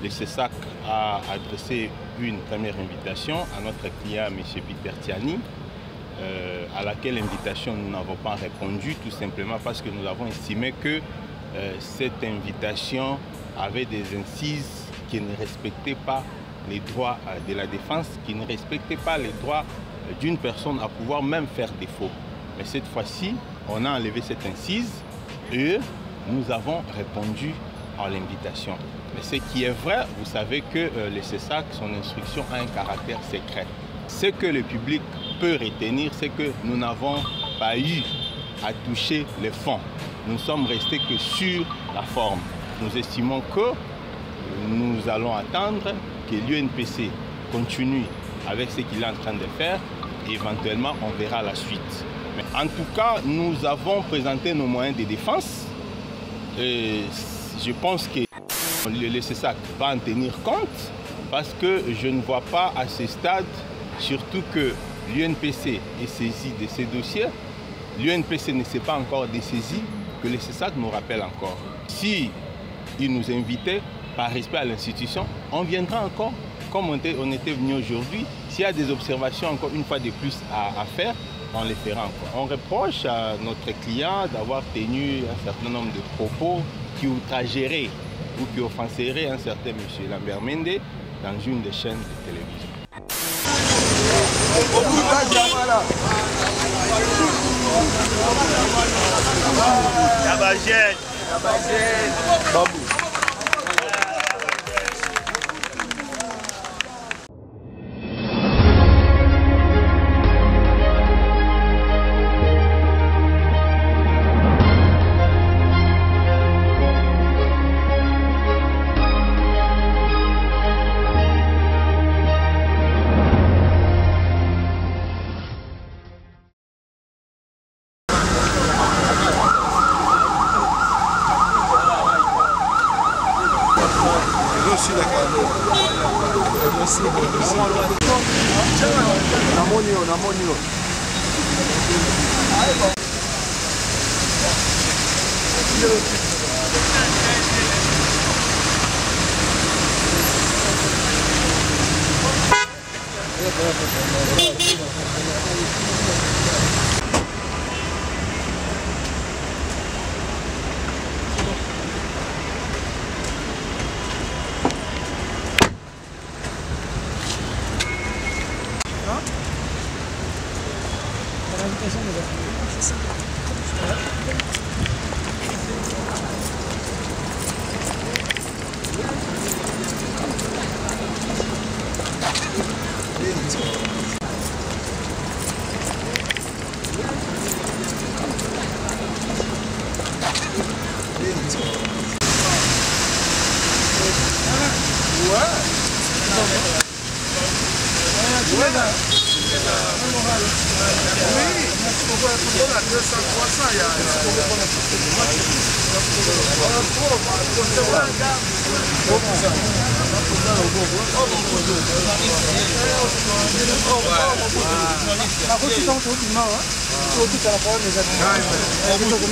Le CESAC a adressé une première invitation à notre client, M. Peter Tiani, à laquelle invitation nous n'avons pas répondu, tout simplement parce que nous avons estimé que cette invitation avait des incises qui ne respectaient pas les droits de la défense, qui ne respectaient pas les droits d'une personne à pouvoir même faire défaut. Mais cette fois-ci, on a enlevé cette incise et nous avons répondu à l'invitation. Mais ce qui est vrai, vous savez que le CESAC, son instruction a un caractère secret. Ce que le public peut retenir, c'est que nous n'avons pas eu à toucher les fonds. Nous sommes restés que sur la forme. Nous estimons que nous allons attendre que l'UNPC continue avec ce qu'il est en train de faire et éventuellement on verra la suite. Mais en tout cas, nous avons présenté nos moyens de défense et je pense que le CESAC va en tenir compte parce que je ne vois pas à ce stade, surtout que l'UNPC est saisi de ces dossiers, l'UNPC ne s'est pas encore dessaisi, que le CESAC nous rappelle encore. Si il nous invitait, par respect à l'institution, on viendra encore, comme on était venu aujourd'hui. S'il y a des observations encore une fois de plus à faire, on les fera encore. On reproche à notre client d'avoir tenu un certain nombre de propos qui outrageraient ou qui offenseraient un certain M. Lambert Mende dans une des chaînes de télévision.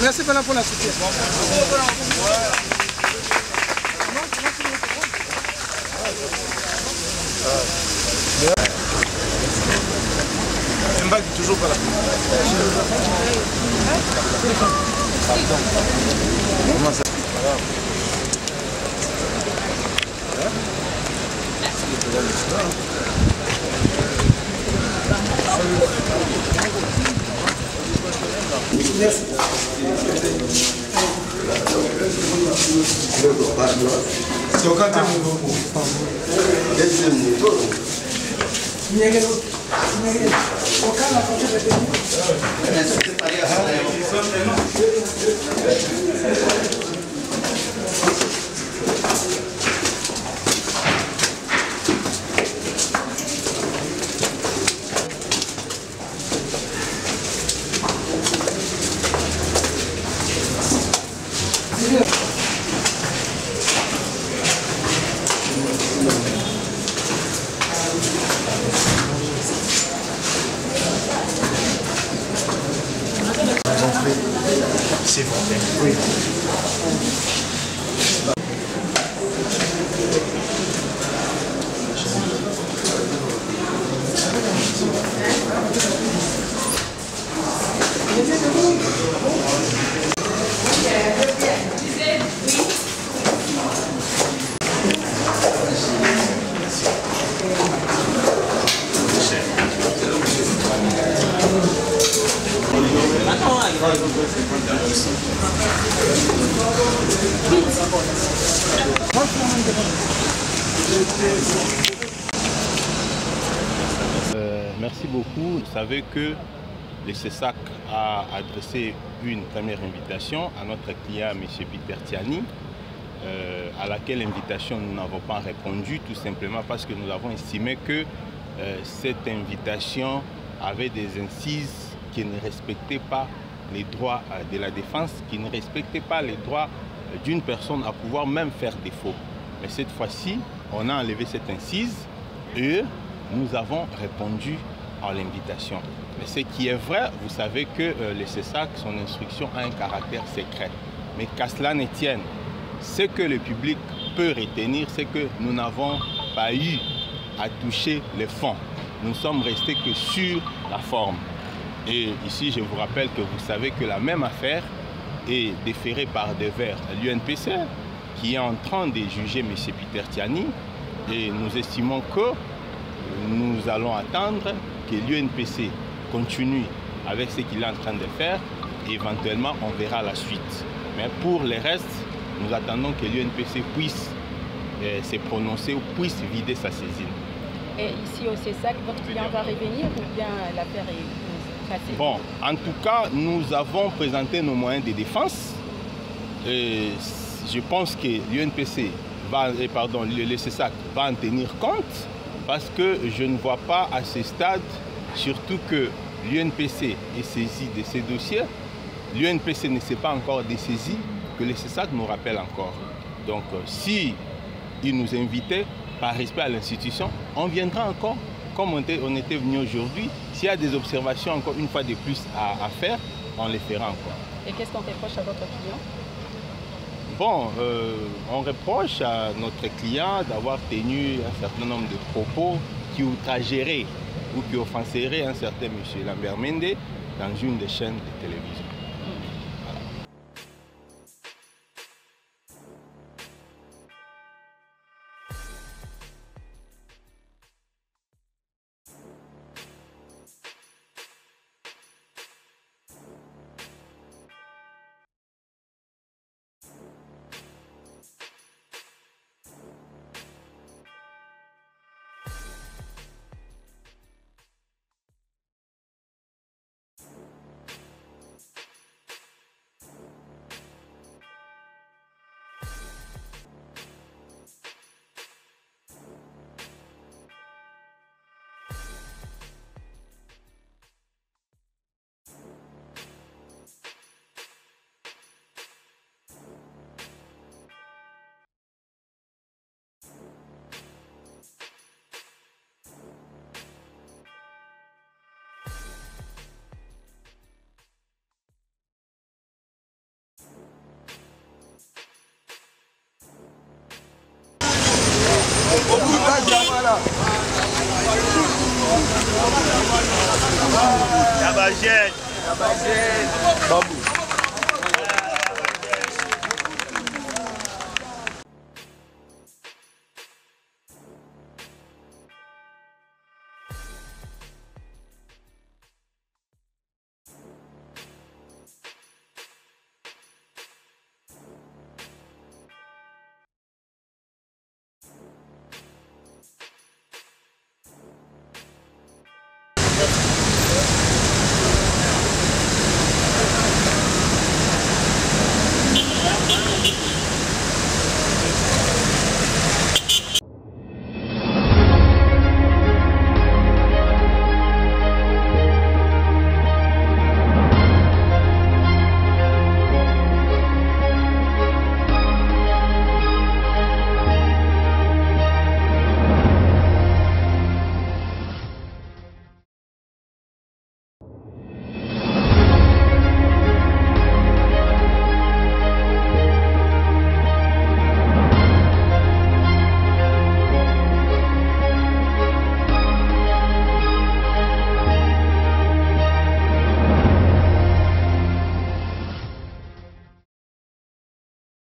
Merci pour la soutien. Mbak toujours pas là. Comment ça? Merci. C'est vrai. Oui. Merci beaucoup. Vous savez que le CESAC a adressé une première invitation à notre client, M. Peter Tiani, à laquelle invitation nous n'avons pas répondu, tout simplement parce que nous avons estimé que cette invitation avait des incises qui ne respectaient pas les droits de la défense, qui ne respectaient pas les droits d'une personne à pouvoir même faire défaut. Mais cette fois-ci, on a enlevé cette incise et nous avons répondu à l'invitation. Mais ce qui est vrai, vous savez que le CESAC, son instruction a un caractère secret. Mais qu'à cela ne tienne, ce que le public peut retenir, c'est que nous n'avons pas eu à toucher les fonds. Nous ne sommes restés que sur la forme. Et ici, je vous rappelle que vous savez que la même affaire est déférée par devers à l'UNPC, qui est en train de juger M. Peter Tiani. Et nous estimons que nous allons attendre que l'UNPC continue avec ce qu'il est en train de faire et éventuellement on verra la suite. Mais pour le reste, nous attendons que l'UNPC puisse se prononcer ou puisse vider sa saisine. Et ici au CESAC, votre client va revenir ou bien l'affaire est passée? Bon, en tout cas, nous avons présenté nos moyens de défense. Et je pense que l'UNPC le CESAC va en tenir compte parce que je ne vois pas à ce stade, surtout que l'UNPC est saisi de ces dossiers, l'UNPC ne s'est pas encore dessaisi, que le CESAC nous rappelle encore. Donc si il nous invitait, par respect à l'institution, on viendra encore, comme on était venu aujourd'hui. S'il y a des observations encore une fois de plus à faire, on les fera encore. Et qu'est-ce qu'on reproche à votre client? Bon, on reproche à notre client d'avoir tenu un certain nombre de propos qui outrageraient ou qui offenseraient un certain M. Lambert Mende dans une des chaînes de télévision. Yabagène.